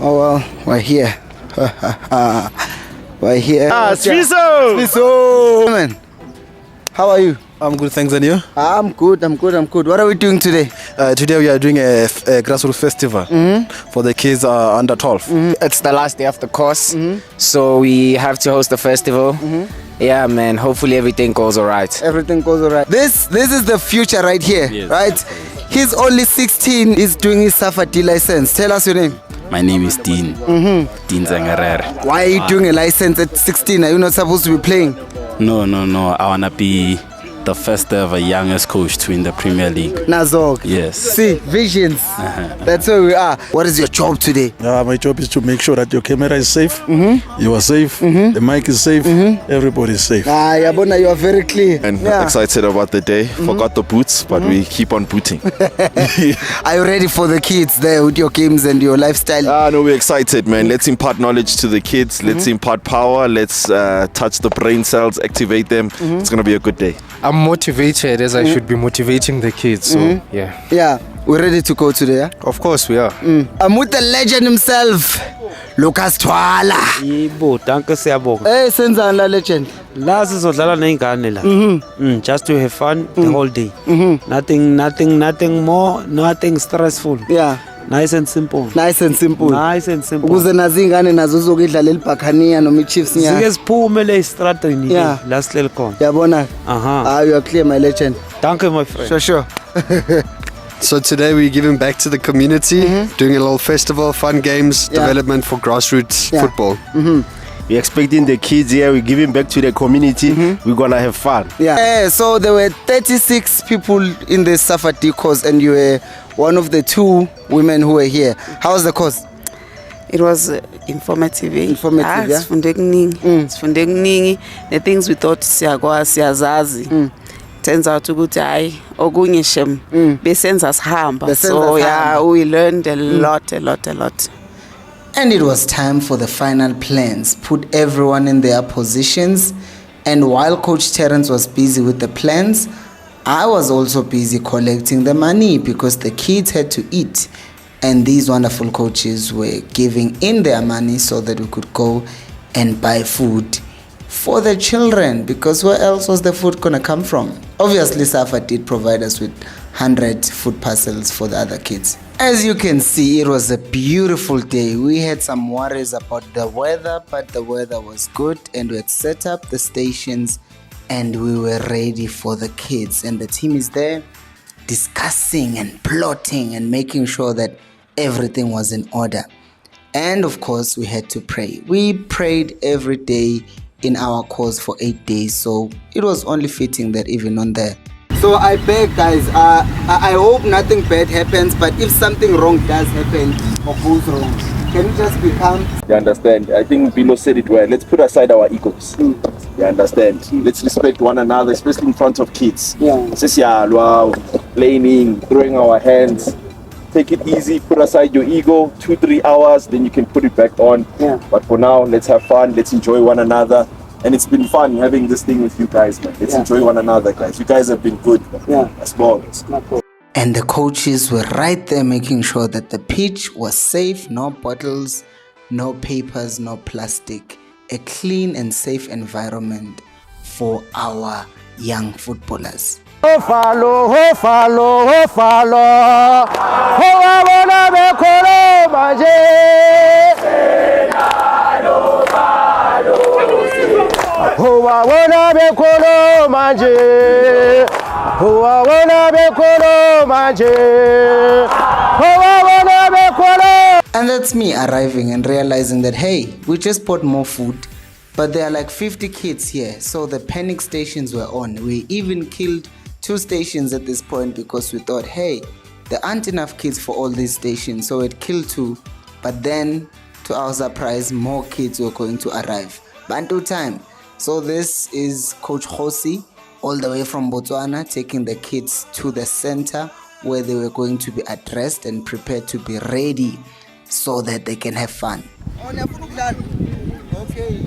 Oh well, we're here. We're here. Sviso! Man, how are you? I'm good, thanks, and you? I'm good. What are we doing today? Today we are doing a grassroots festival for the kids under 12. It's the last day of the course, so we have to host the festival. Yeah, man, hopefully everything goes alright. Everything goes alright. This is the future right here, Yes. right? He's only 16. He's doing his SAFA-D license. Tell us your name. My name is Dean. Dean Zangarere. Why are you doing a license at 16? Are you not supposed to be playing? No. I wanna be the first ever youngest coach to win the Premier League. Nazog. Yes. See, visions. That's where we are. What is your job today? My job is to make sure that your camera is safe, you are safe, the mic is safe, everybody is safe. Yabona, you are very clear. And excited about the day. Forgot the boots, but we keep on booting. Are you ready for the kids there with your games and your lifestyle? No, we're excited, man. Let's impart knowledge to the kids. Let's impart power. Let's touch the brain cells, activate them. It's going to be a good day. I'm motivated as I should be motivating the kids. So, Yeah, we're ready to go today. Yeah? of course we are. I'm with the legend himself, Lucas Twala. Yebo, danke siyabonga. Hey, senzani la legend? La sizodlala neingane la. Just to have fun the whole day. Nothing more, nothing stressful. Yeah, Nice and simple. nice and simple. Nice and simple. Ukuze nazi ingane nazo zokudlala elibhakhaniya noma iChiefs nya. Sike siphume le estradini Yeah. la sihleli khona. Yabona? Aha. You are clear, my legend. Danke my friend. Sure. So today we're giving back to the community, doing a little festival, fun games, development for grassroots football. We're expecting the kids here, we're giving back to the community, we're gonna have fun. Yeah. So there were 36 people in the SAFA-D course and you were one of the 2 women who were here. How was the course? It was informative. Informative, yeah? Sifunde kuningi. The things we thought siyazazi. Turns out ukuthi hayi okunye shem besenza sihamba. So yeah, we learned a lot. And it was time for the final plans. Put everyone in their positions. And while Coach Terence was busy with the plans, I was also busy collecting the money because the kids had to eat. And these wonderful coaches were giving in their money so that we could go and buy food for the children, because where else was the food gonna come from? Obviously, SAFA did provide us with 100 food parcels for the other kids. As you can see, it was a beautiful day. We had some worries about the weather, but the weather was good and we had set up the stations and we were ready for the kids. And the team is there discussing and plotting and making sure that everything was in order. And of course, we had to pray. We prayed every day in our course for 8 days, so it was only fitting that even on there. So I beg guys, I hope nothing bad happens, but if something wrong does happen or goes wrong, can you just be calm? You understand? I think Bilo said it well. Let's put aside our egos. You understand? Let's respect one another, especially in front of kids. Blaming, throwing our hands. Take it easy, put aside your ego, 2-3 hours, then you can put it back on. But for now, let's have fun, let's enjoy one another. And it's been fun having this thing with you guys, man. Let's enjoy one another, guys. You guys have been good. That's more. And the coaches were right there making sure that the pitch was safe, no bottles, no papers, no plastic. A clean and safe environment for our young footballers. Follow. And that's me arriving and realizing that, hey, we just bought more food, but there are like 50 kids here. So the panic stations were on. We even killed 2 stations at this point because we thought, hey, there aren't enough kids for all these stations. So it killed 2. But then, to our surprise, more kids were going to arrive. Bantu time. So this is Coach Khosi, all the way from Botswana, taking the kids to the center where they were going to be addressed and prepared to be ready so that they can have fun. Okay.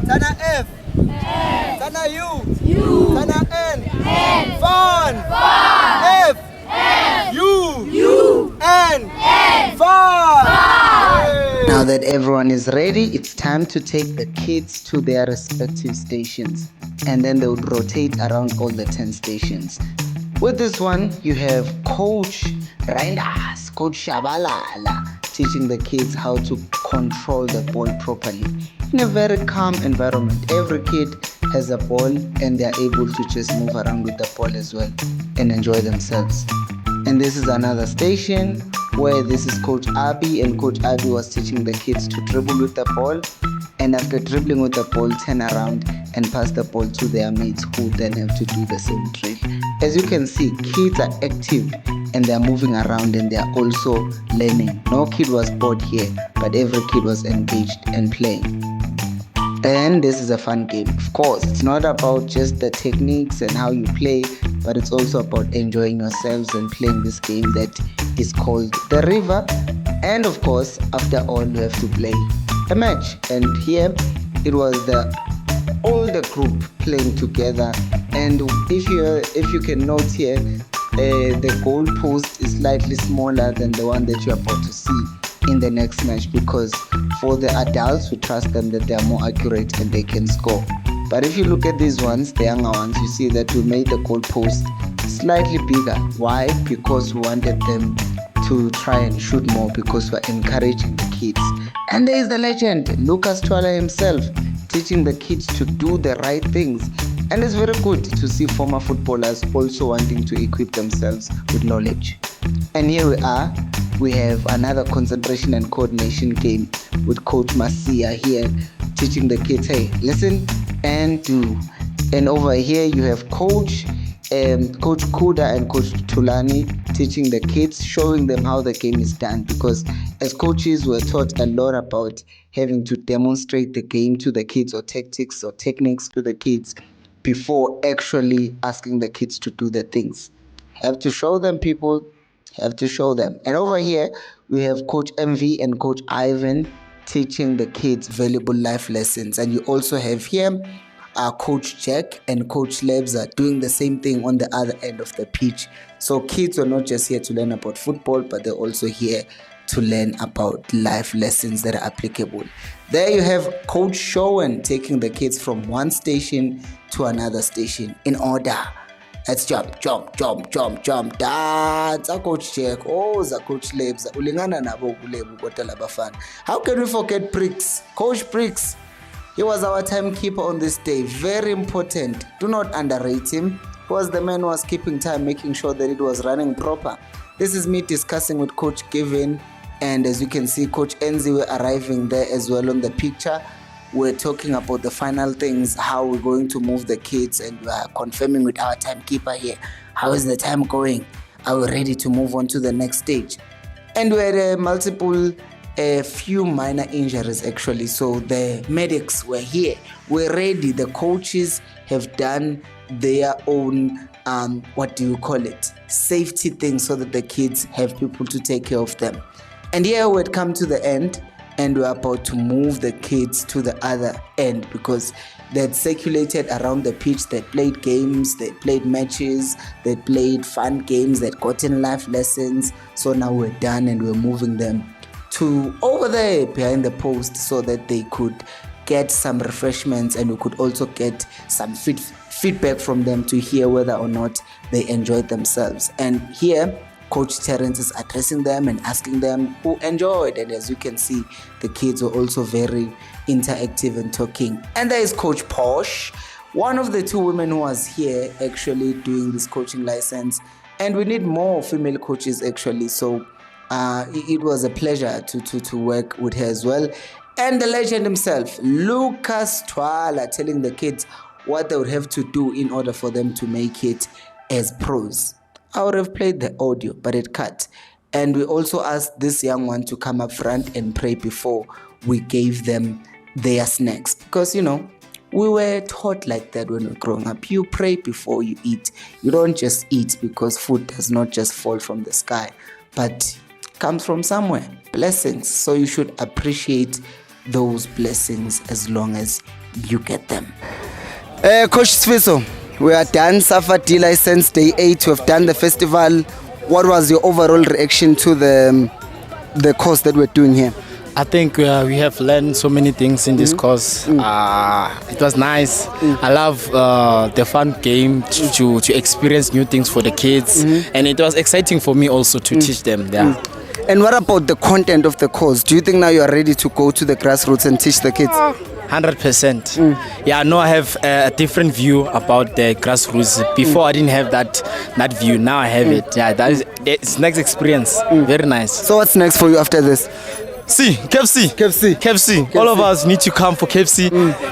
Tana F. Tana U. Tana N. Fun. that everyone is ready, it's time to take the kids to their respective stations. And then they would rotate around all the 10 stations. With this one, you have Coach Reinders, Coach Shabalala, teaching the kids how to control the ball properly in a very calm environment. Every kid has a ball and they're able to just move around with the ball as well and enjoy themselves. And this is another station where this is Coach Abi, and Coach Abi was teaching the kids to dribble with the ball, and after dribbling with the ball, turn around and pass the ball to their mates who then have to do the same drill. As you can see, kids are active and they are moving around and they are also learning. No kid was bored here, but every kid was engaged and playing. And this is a fun game. Of course, it's not about just the techniques and how you play, but it's also about enjoying yourselves and playing this game that is called The River. And of course, after all, you have to play a match. And here, it was the older group playing together. And if you can note here, the goal post is slightly smaller than the one that you're about to see in the next match, because for the adults, we trust them that they are more accurate and they can score. But if you look at these ones, the younger ones, you see that we made the goal post slightly bigger. Why? Because we wanted them to try and shoot more, because we're encouraging the kids. And there is the legend, Lucas Twala himself, teaching the kids to do the right things. And it's very good to see former footballers also wanting to equip themselves with knowledge. And here we are. We have another concentration and coordination game with Coach Masia here, teaching the kids, hey, listen and do. And over here you have Coach Kuda and Coach Tulani teaching the kids, showing them how the game is done, because as coaches we're taught a lot about having to demonstrate the game to the kids, or tactics or techniques to the kids, before actually asking the kids to do the things. Have to show them, people. Have to show them. And over here we have Coach MV and Coach Ivan teaching the kids valuable life lessons. And you also have here Coach Jack and Coach Lebs are doing the same thing on the other end of the pitch. So kids are not just here to learn about football, but they're also here to learn about life lessons that are applicable. There you have Coach Showen taking the kids from one station to another station in order. Let's jump, jump, jump, jump, jump. Dance. Coach Jack. Oh, Coach Lebs. Ulingana nabo kulebu kotala bafana. How can we forget Briggs? Coach Briggs. He was our timekeeper on this day. Very important. Do not underrate him. He was the man who was keeping time, making sure that it was running proper. This is me discussing with Coach Given. And as you can see, Coach Enzi were arriving there as well on the picture. We're talking about the final things, how we're going to move the kids, and we are confirming with our timekeeper here. How is the time going? Are we ready to move on to the next stage? And we had a few minor injuries actually. So the medics were here. We're ready. The coaches have done their own, safety things, so that the kids have people to take care of them. And here we had come to the end, and we're about to move the kids to the other end, because they'd circulated around the pitch, they played games, they played matches, they played fun games, they'd gotten life lessons. So now we're done and we're moving them to over there behind the post, so that they could get some refreshments, and we could also get some feedback from them to hear whether or not they enjoyed themselves. And here Coach Terence is addressing them and asking them who enjoyed. And as you can see, the kids were also very interactive and talking. And there is Coach Posh, one of the two women who was here actually doing this coaching license. And we need more female coaches actually. So it was a pleasure to work with her as well. And the legend himself, Lucas Twala, telling the kids what they would have to do in order for them to make it as pros. I would have played the audio, but it cut. And we also asked this young one to come up front and pray before we gave them their snacks. Because, we were taught like that when we were growing up. You pray before you eat. You don't just eat, because food does not just fall from the sky, but comes from somewhere. Blessings. So you should appreciate those blessings as long as you get them. Coach Sfiso, we are done Safa D license day 8. We have done the festival. What was your overall reaction to the course that we're doing here? I think we have learned so many things in this course. It was nice. I love the fun game to experience new things for the kids, and it was exciting for me also to teach them. Yeah. And what about the content of the course? Do you think now you are ready to go to the grassroots and teach the kids? 100%. Yeah, no, I have a different view about the grassroots. Before I didn't have that view. Now I have it. Yeah, it's next experience. Very nice. So what's next for you after this? KFC. All of us need to come for KFC.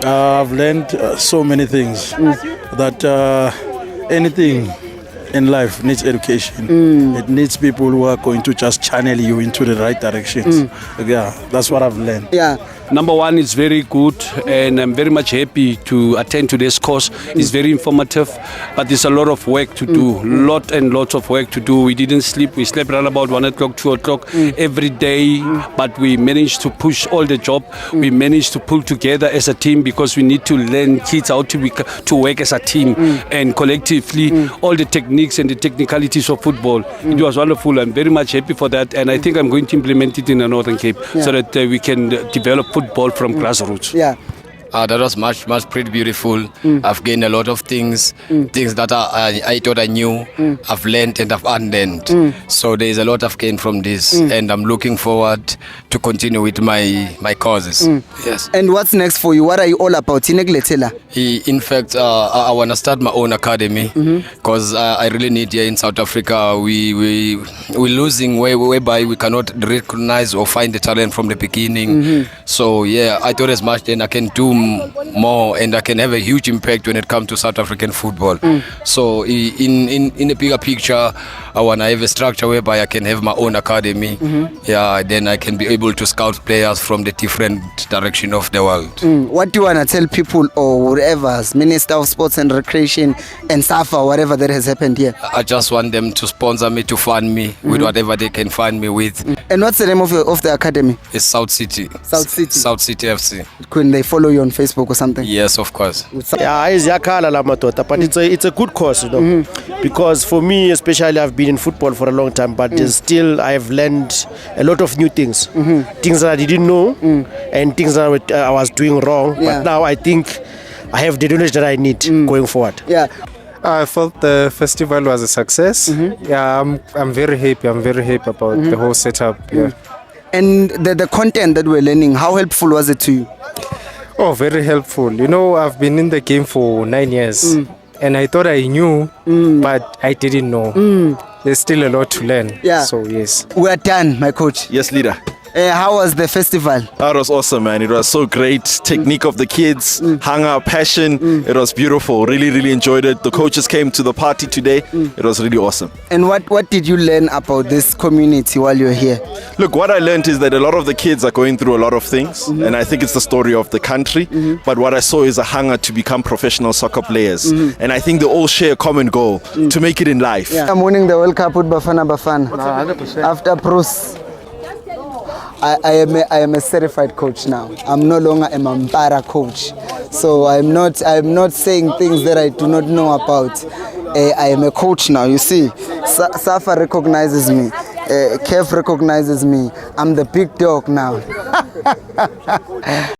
I've learned so many things that anything in life needs education. It needs people who are going to just channel you into the right directions. Yeah, that's what I've learned. Yeah. Number one, it's very good, and I'm very much happy to attend to this course. It's very informative, but there's a lot of work to do. Lot and lots of work to do. We didn't sleep. We slept around about 1 o'clock, 2 o'clock every day, but we managed to push all the job. We managed to pull together as a team because we need to learn kids how to work as a team and collectively all the techniques and the technicalities of football. It was wonderful. I'm very much happy for that, and I think I'm going to implement it in the Northern Cape so that we can develop football from grassroots. Yeah. That was much pretty beautiful. I've gained a lot of things that I thought I knew. I've learned and I've unlearned. So there is a lot I've gained from this, and I'm looking forward to continue with my causes. Yes. And what's next for you? What are you all about? In fact, I want to start my own academy because I really need here in South Africa. We're losing whereby we cannot recognize or find the talent from the beginning. So yeah, I thought as much then I can do more and I can have a huge impact when it comes to South African football. So in a bigger picture, I want to have a structure whereby I can have my own academy. Yeah, then I can be able to scout players from the different direction of the world. What do you want to tell people or whatever, Minister of Sports and Recreation and SAFA, whatever that has happened here? I just want them to sponsor me, to fund me with whatever they can fund me with. And what's the name of the academy? It's South City. South City FC. Couldn't they follow you on Facebook or something? Yes, of course. Yeah, but it's a good course, you know, because for me especially, I've been in football for a long time, but still I've learned a lot of new things, things that I didn't know, and things that I was doing wrong. But now I think I have the knowledge that I need going forward. Yeah. I felt the festival was a success. Yeah, I'm very happy. I'm very happy about the whole setup. Yeah. And the content that we're learning, how helpful was it to you? Oh, very helpful. You know, I've been in the game for 9 years, and I thought I knew, but I didn't know. There's still a lot to learn. Yeah. So yes. We're done, my coach. Yes, leader. How was the festival? That was awesome, man. It was so great. Technique of the kids, hunger, passion. It was beautiful. Really enjoyed it. The coaches came to the party today. It was really awesome. And what did you learn about this community while you were here? Look, what I learned is that a lot of the kids are going through a lot of things, and I think it's the story of the country. But what I saw is a hunger to become professional soccer players. And I think they all share a common goal to make it in life. Yeah. I'm winning the World Cup with Bafana. 100%. After Bruce. I am a certified coach now. I'm no longer a Mampara coach. So I'm not saying things that I do not know about. I am a coach now, you see. Safa recognizes me. Kev recognizes me. I'm the big dog now.